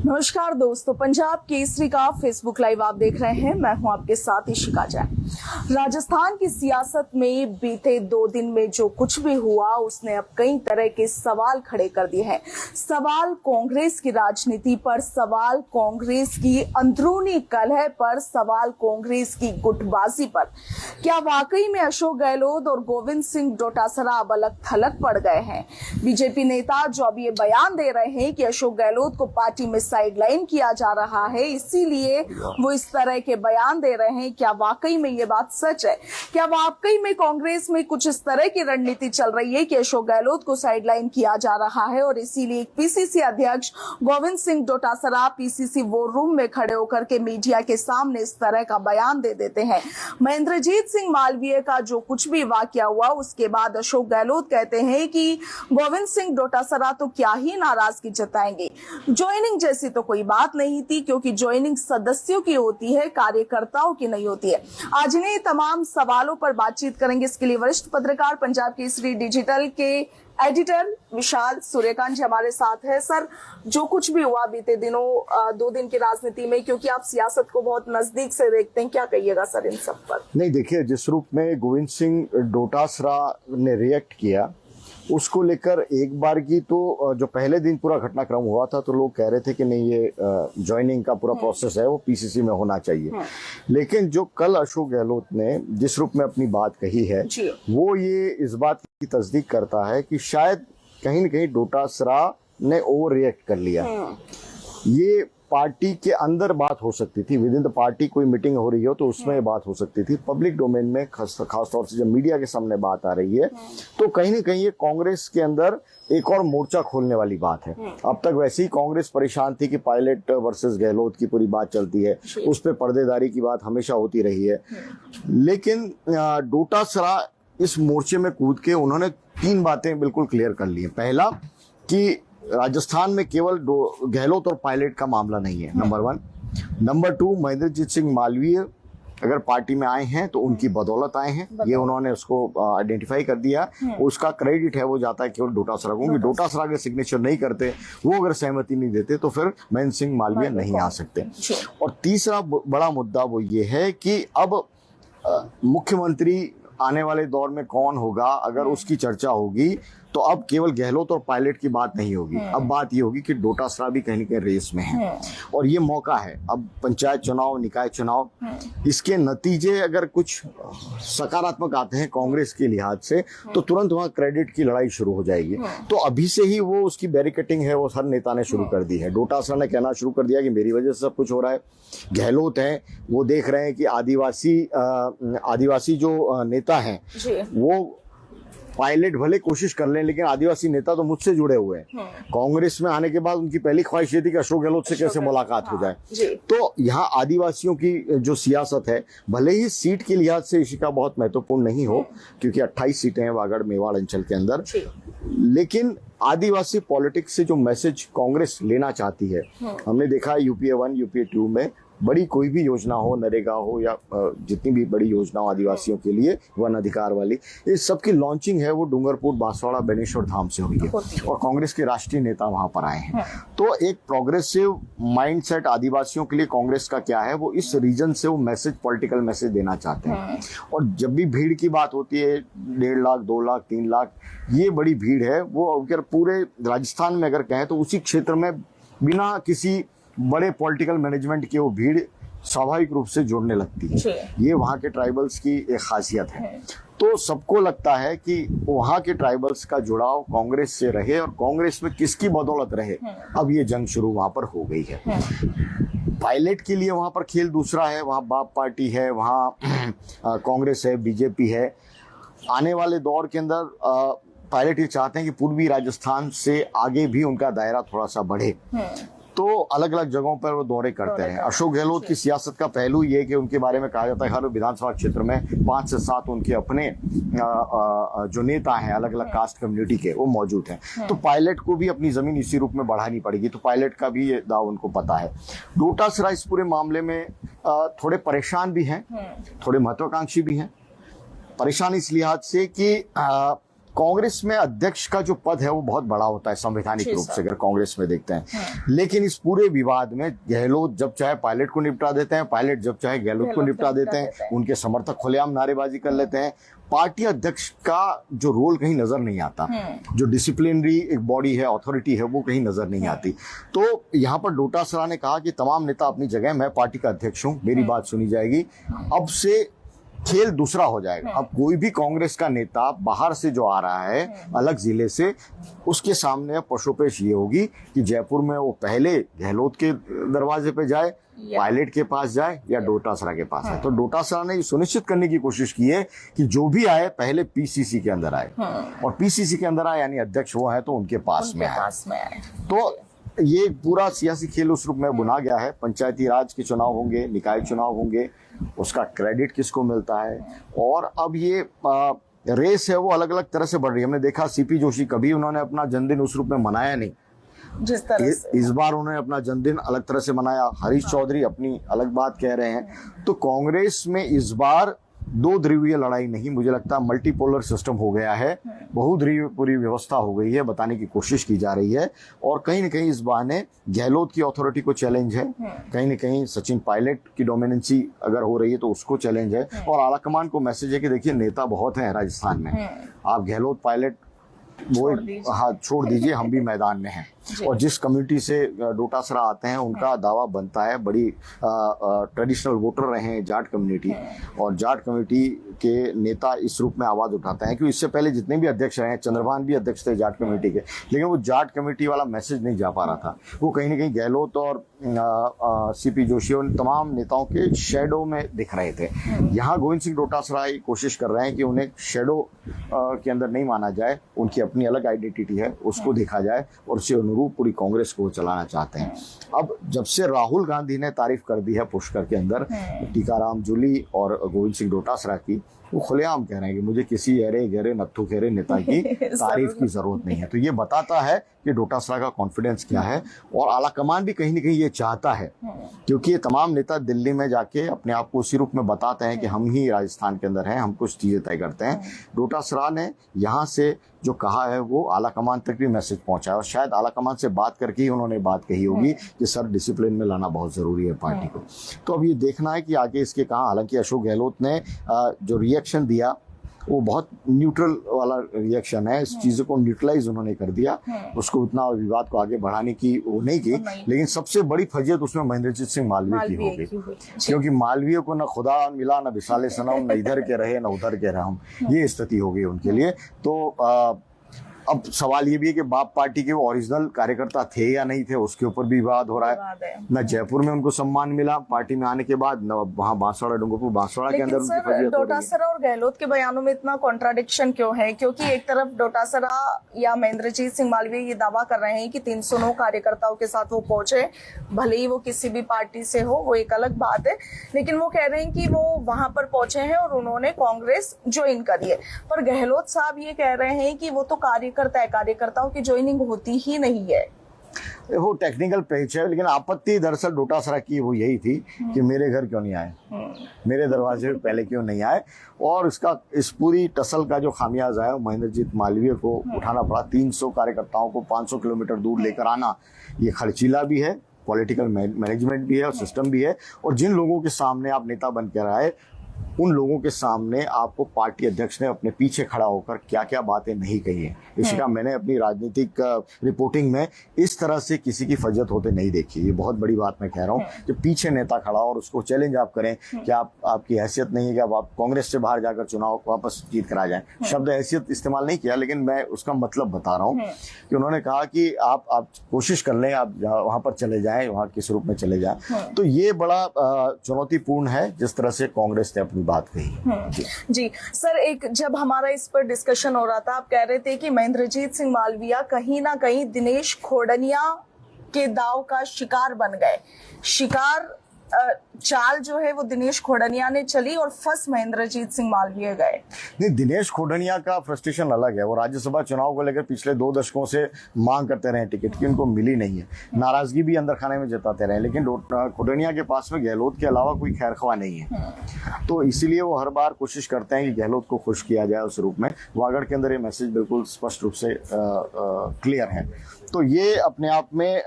नमस्कार दोस्तों, पंजाब केसरी का फेसबुक लाइव आप देख रहे हैं। मैं हूं आपके साथ इशिका जैन। राजस्थान की सियासत में बीते 2 दिन में जो कुछ भी हुआ उसने अब कई तरह के सवाल खड़े कर दिए हैं। सवाल कांग्रेस की राजनीति पर, सवाल कांग्रेस की अंदरूनी कलह पर, सवाल कांग्रेस की गुटबाजी पर। क्या वाकई में अशोक गहलोत और गोविंद सिंह डोटासरा अब अलग थलग पड़ गए हैं? बीजेपी नेता जो अब ये बयान दे रहे हैं कि अशोक गहलोत को पार्टी में साइडलाइन किया जा रहा है, इसीलिए वो इस तरह के बयान दे रहे हैं। क्या वाकई में ये बात सच है? क्या वाकई में कांग्रेस में कुछ इस तरह की रणनीति चल रही है कि अशोक गहलोत को साइडलाइन किया जा रहा है और इसीलिए पीसीसी अध्यक्ष Govind Singh Dotasra PCC war room में खड़े होकर के मीडिया के सामने इस तरह का बयान दे देते हैं? महेंद्रजीत सिंह मालवीय का जो कुछ भी वाकया हुआ उसके बाद अशोक गहलोत कहते हैं कि गोविंद सिंह डोटासरा तो क्या ही नाराजगी जताएंगे, ज्वाइनिंग जैसी तो कोई बात नहीं थी, क्योंकि ज्वाइनिंग सदस्यों की होती है, कार्यकर्ताओं की नहीं होती है। आज इन्हीं तमाम सवालों पर बातचीत करेंगे। इसके लिए वरिष्ठ पत्रकार, पंजाब केसरी डिजिटल के एडिटर विशाल सूर्यकांत जी हमारे साथ है। सर, जो कुछ भी हुआ बीते दिनों 2 दिन की राजनीति में, क्योंकि आप सियासत को बहुत नजदीक से देखते हैं, क्या कहिएगा सर इन सब पर? नहीं, देखिए, जिस रूप में गोविंद सिंह डोटासरा ने रिएक्ट किया उसको लेकर एक बार की तो जो पहले दिन पूरा घटनाक्रम हुआ था तो लोग कह रहे थे कि नहीं, ये ज्वाइनिंग का पूरा प्रोसेस है वो पीसीसी में होना चाहिए। लेकिन जो कल अशोक गहलोत ने जिस रूप में अपनी बात कही है वो ये इस बात की तस्दीक करता है कि शायद कहीं न कहीं डोटासरा ने ओवर रिएक्ट कर लिया। ये पार्टी के अंदर बात हो सकती थी, विद इन द पार्टी कोई मीटिंग हो रही हो तो उसमें बात हो सकती थी। पब्लिक डोमेन में खास तौर से जब मीडिया के सामने बात आ रही है तो कहीं न कहीं ये कांग्रेस के अंदर एक और मोर्चा खोलने वाली बात है। अब तक वैसे ही कांग्रेस परेशान थी कि पायलट वर्सेस गहलोत की पूरी बात चलती है, उस पर पर्देदारी की बात हमेशा होती रही है। लेकिन डोटासरा इस मोर्चे में कूद के उन्होंने 3 बातें बिल्कुल क्लियर कर ली है। पहला कि राजस्थान में केवल गहलोत और पायलट का मामला नहीं है, नंबर 1। नंबर 2, महेंद्रजीत सिंह मालवीय अगर पार्टी में आए हैं तो उनकी बदौलत आए हैं, ये उन्होंने उसको आइडेंटिफाई कर दिया। उसका क्रेडिट है वो जाता है केवल डोटासरा को, क्योंकि डोटासरा के सिग्नेचर नहीं करते, वो अगर सहमति नहीं देते तो फिर महेंद्र सिंह मालवीय नहीं आ सकते। और तीसरा बड़ा मुद्दा वो ये है कि अब मुख्यमंत्री आने वाले दौर में कौन होगा, अगर उसकी चर्चा होगी तो अब केवल गहलोत और पायलट की बात नहीं होगी। अब बात ये होगी कि डोटासरा भी कहीं न कहीं रेस में है और ये मौका है। अब पंचायत चुनाव, निकाय चुनाव, इसके नतीजे अगर कुछ सकारात्मक आते हैं कांग्रेस के लिहाज से तो तुरंत वहां क्रेडिट की लड़ाई शुरू हो जाएगी। तो अभी से ही वो उसकी बैरिकेटिंग है वो हर नेता ने शुरू कर दी है। डोटासरा ने कहना शुरू कर दिया कि मेरी वजह से सब कुछ हो रहा है। गहलोत है वो देख रहे हैं कि आदिवासी जो नेता हैं वो पायलट भले कोशिश कर लें लेकिन आदिवासी नेता तो मुझसे जुड़े हुए हैं। कांग्रेस में आने के बाद उनकी पहली ख्वाहिश ये थी कि अशोक गहलोत से कैसे मुलाकात हो जाए। तो यहाँ आदिवासियों की जो सियासत है, भले ही सीट के लिहाज से इशिका बहुत महत्वपूर्ण नहीं हो क्योंकि 28 सीटें हैं वागड़ मेवाड़ अंचल के अंदर, लेकिन आदिवासी पॉलिटिक्स से जो मैसेज कांग्रेस लेना चाहती है, हमने देखा है यूपीए 1, यूपीए 2 में बड़ी कोई भी योजना हो, नरेगा हो या जितनी भी बड़ी योजना हो आदिवासियों के लिए, वन अधिकार वाली, इस सब की लॉन्चिंग है वो डूंगरपुर, बांसवाड़ा, बेनेश्वर धाम से हुई है और कांग्रेस के राष्ट्रीय नेता वहां पर आए हैं। तो एक प्रोग्रेसिव माइंडसेट आदिवासियों के लिए कांग्रेस का क्या है, वो इस रीजन से वो मैसेज, पॉलिटिकल मैसेज देना चाहते हैं। और जब भी भीड़ की बात होती है, 1.5 लाख, 2 लाख, 3 लाख, ये बड़ी भीड़ है। वो अगर पूरे राजस्थान में अगर कहें तो उसी क्षेत्र में बिना किसी बड़े पॉलिटिकल मैनेजमेंट की वो भीड़ स्वाभाविक रूप से जुड़ने लगती है। ये वहाँ के ट्राइबल्स की एक खासियत है। तो सबको लगता है कि वहाँ के ट्राइबल्स का जुड़ाव कांग्रेस से रहे और कांग्रेस में किसकी बदौलत रहे। अब ये जंग शुरू वहाँ पर हो गई है। पायलट के लिए वहाँ पर खेल दूसरा है, वहाँ बाप पार्टी है, वहाँ कांग्रेस है, बीजेपी है। आने वाले दौर के अंदर पायलट ये चाहते हैं कि पूर्वी राजस्थान से आगे भी उनका दायरा थोड़ा सा बढ़े, तो अलग अलग जगहों पर वो दौरे करते हैं। अशोक गहलोत की सियासत का पहलू ये कि उनके बारे में कहा जाता है हर विधानसभा क्षेत्र में 5 से 7 उनके अपने जो नेता हैं अलग अलग कास्ट कम्युनिटी के, वो मौजूद हैं। तो पायलट को भी अपनी जमीन इसी रूप में बढ़ानी पड़ेगी, तो पायलट का भी ये दाव उनको पता है। डोटासरा इस पूरे मामले में थोड़े परेशान भी हैं, थोड़े महत्वाकांक्षी भी हैं। परेशान इस लिहाज से कि कांग्रेस में अध्यक्ष का जो पद है वो बहुत बड़ा होता है संवैधानिक रूप से, अगर कांग्रेस में देखते हैं। लेकिन इस पूरे विवाद में गहलोत जब चाहे पायलट को निपटा देते हैं, पायलट जब चाहे गहलोत को निपटा देते हैं, उनके समर्थक खुलेआम नारेबाजी कर लेते हैं। पार्टी अध्यक्ष का जो रोल कहीं नजर नहीं आता, जो डिसिप्लिनरी एक बॉडी है, अथॉरिटी है, वो कहीं नजर नहीं आती। तो यहाँ पर डोटासरा ने कहा कि तमाम नेता अपनी जगह, मैं पार्टी का अध्यक्ष हूँ, मेरी बात सुनी जाएगी। अब से खेल दूसरा हो जाएगा। अब कोई भी कांग्रेस का नेता बाहर से जो आ रहा है अलग जिले से, उसके सामने पशुपेश ये होगी कि जयपुर में वो पहले गहलोत के दरवाजे पे जाए, पायलट के पास जाए या डोटासरा के पास आए। तो डोटासरा ने ये सुनिश्चित करने की कोशिश की है कि जो भी आए पहले पीसीसी के अंदर आए, और पीसीसी के अंदर आए यानी अध्यक्ष वो है तो उनके पास में आए। तो ये पूरा सियासी खेल उस रूप में बुना गया है। पंचायती राज के चुनाव होंगे, निकाय चुनाव होंगे, उसका क्रेडिट किसको मिलता है। और अब ये रेस है वो अलग अलग तरह से बढ़ रही है। हमने देखा सीपी जोशी, कभी उन्होंने अपना जन्मदिन उस रूप में मनाया नहीं, जिस तरह से इस बार उन्होंने अपना जन्मदिन अलग तरह से मनाया। हरीश चौधरी अपनी अलग बात कह रहे हैं। तो कांग्रेस में इस बार दो ध्रुवीय लड़ाई नहीं, मुझे लगता है मल्टीपोलर सिस्टम हो गया है, बहुध्रुवीय पूरी व्यवस्था हो गई है, बताने की कोशिश की जा रही है। और कहीं न कहीं इस बहाने गहलोत की अथॉरिटी को चैलेंज है, कहीं न कहीं सचिन पायलट की डोमिनेंसी अगर हो रही है तो उसको चैलेंज है। और आलाकमान को मैसेज है कि देखिए नेता बहुत हैं राजस्थान में, आप गहलोत पायलट वो हाथ छोड़ दीजिए, हम भी मैदान में हैं। और जिस कम्युनिटी से डोटासरा आते हैं उनका दावा बनता है, बड़ी ट्रेडिशनल वोटर रहे हैं जाट कम्युनिटी, और जाट कम्युनिटी के नेता इस रूप में आवाज उठाते हैं। क्योंकि इससे पहले जितने भी अध्यक्ष रहे हैं, चंद्रभान भी अध्यक्ष थे जाट कम्युनिटी के, लेकिन वो जाट कम्युनिटी वाला मैसेज नहीं जा पा रहा था। वो कहीं ना कहीं गहलोत और सीपी जोशी और तमाम नेताओं के शेडो में दिख रहे थे। यहाँ गोविंद सिंह डोटासरा कोशिश कर रहे हैं कि उन्हें शेडो के अंदर नहीं माना जाए, उनकी अपनी अलग आइडेंटिटी है, उसको देखा जाए, और उससे अनुरूप पूरी कांग्रेस को चलाना चाहते हैं। अब जब से राहुल गांधी ने तारीफ कर दी है पुष्कर के अंदर टीकाराम जूली और गोविंद सिंह डोटासरा की, वो खुलेआम कह रहे हैं कि मुझे किसी अरे गहरे नत्थु खेरे नेता की तारीफ की जरूरत नहीं है। तो ये बताता है कि डोटासरा का कॉन्फिडेंस क्या है। और आलाकमान भी कहीं ना कहीं ये चाहता है, क्योंकि ये तमाम नेता दिल्ली में जाके अपने आप को उसी रूप में बताते हैं कि हम ही राजस्थान के अंदर हैं, हम कुछ चीजें तय करते हैं। डोटासरा ने यहाँ से जो कहा है वो आलाकमान तक भी मैसेज पहुंचा है, और शायद आलाकमान से बात करके ही उन्होंने बात कही होगी कि सर डिसिप्लिन में लाना बहुत जरूरी है पार्टी को। तो अब ये देखना है कि आगे इसके कहाँ। हालांकि अशोक गहलोत ने जो रिएक्शन दिया वो बहुत न्यूट्रल वाला रिएक्शन है, इस चीज़ को न्यूट्रलाइज उन्होंने कर दिया, उसको उतना विवाद को आगे बढ़ाने की वो नहीं की। लेकिन सबसे बड़ी फजियत उसमें महेंद्रजीत सिंह मालवीय की हो गई, क्योंकि मालवीय को न खुदा मिला, न विशाले सनम, न इधर के रहे न उधर के रहम, ये स्थिति हो गई उनके लिए। तो अब सवाल ये भी है कि बाप पार्टी के वो ओरिजिनल कार्यकर्ता थे या नहीं थे, उसके ऊपर भी विवाद हो रहा है। न जयपुर में उनको सम्मान मिला पार्टी में आने के बाद, न वहाँ बांसवाड़ा डूंगरपुर बांसवाड़ा के अंदर उनकी फजियत हो रही है। डोटासरा और गहलोत के बयानों में इतना कॉन्ट्राडिक्शन क्यों है? क्योंकि एक तरफ डोटासरा या महेंद्रजीत सिंह मालवीय ये दावा कर रहे हैं कि 309 कार्यकर्ताओं के साथ वो पहुंचे, भले ही वो किसी भी पार्टी से हो, वो एक अलग बात है, लेकिन वो कह रहे हैं कि वो वहां पर पहुंचे हैं और उन्होंने कांग्रेस ज्वाइन करी है। पर गहलोत साहब ये कह रहे हैं कि वो तो कार्यकर्ताओं की ज्वाइनिंग होती ही नहीं है। वो टेक्निकल पेच है, लेकिन आपत्ति दरअसल डोटासरा की वो यही थी कि मेरे घर क्यों नहीं आए, मेरे दरवाजे पे पहले क्यों नहीं आए। और इसका इस पूरी टसल का जो खामियाजा है वो महेंद्रजीत मालवीय को उठाना पड़ा। 300 कार्यकर्ताओं को 500 किलोमीटर दूर लेकर आना, ये खर्चीला भी है, पॉलिटिकल मैनेजमेंट भी है और सिस्टम भी है। और जिन लोगों के सामने आप नेता बन कर आए, उन लोगों के सामने आपको पार्टी अध्यक्ष ने अपने पीछे खड़ा होकर क्या क्या बातें नहीं कही है। इसका मैंने अपनी राजनीतिक रिपोर्टिंग में इस तरह से किसी की फजत होते नहीं देखी। ये बहुत बड़ी बात मैं कह रहा हूँ कि पीछे नेता खड़ा और उसको चैलेंज आप करें कि आपकी हैसियत नहीं है कि आप कांग्रेस से बाहर जाकर चुनाव वापस जीत कर आ जाएं। शब्द हैसियत इस्तेमाल नहीं किया, लेकिन मैं उसका मतलब बता रहा हूँ कि उन्होंने कहा कि आप कोशिश कर लें, आप वहां पर चले जाएं, वहां किस रूप में चले जाएं। तो ये बड़ा चुनौतीपूर्ण है जिस तरह से कांग्रेस ने अपनी बात कही। जी सर, एक जब हमारा इस पर डिस्कशन हो रहा था, आप कह रहे थे कि महेंद्रजीत सिंह मालवीय कहीं ना कहीं दिनेश खोड़निया के दाव का शिकार बन गए। शिकार चाल जो है वो दिनेश खोडनिया ने चली और फर्स्ट महेंद्रजीत सिंह मालवीय गए। नहीं, दिनेश खोडनिया का फ्रस्ट्रेशन अलग है। वो राज्यसभा चुनाव को लेकर पिछले 2 दशकों से मांग करते रहे टिकट की, उनको मिली नहीं है। नाराजगी भी अंदर खाने में जताते रहे, लेकिन खोडनिया के पास में गहलोत के अलावा कोई खैरख्वाह नहीं है। तो इसीलिए वो हर बार कोशिश करते हैं कि गहलोत को खुश किया जाए उस रूप में। वागड़ के अंदर ये मैसेज बिल्कुल स्पष्ट रूप से क्लियर है। तो ये अपने आप में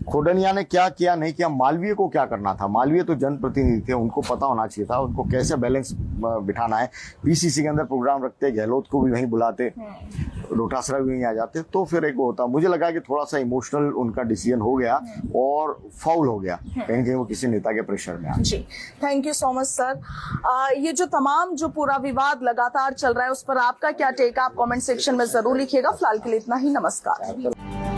खोडनिया ने क्या किया नहीं किया, मालवीय को क्या करना था। मालवीय तो जनप्रतिनिधि थे, उनको पता होना चाहिए था उनको कैसे बैलेंस बिठाना है। पीसीसी के अंदर प्रोग्राम रखते, गहलोत को भी वहीं बुलाते, डोटासरा भी वहीं आ जाते, तो फिर एक वो होता। मुझे लगा कि थोड़ा सा इमोशनल उनका डिसीजन हो गया और फाउल हो गया, कहीं ना कहीं वो किसी नेता के प्रेशर में आ। जी, thank you so much sir. ये जो तमाम जो पूरा विवाद लगातार चल रहा है उस पर आपका क्या टेक है, आप कमेंट सेक्शन में जरूर लिखिएगा। फिलहाल के लिए इतना ही, नमस्कार।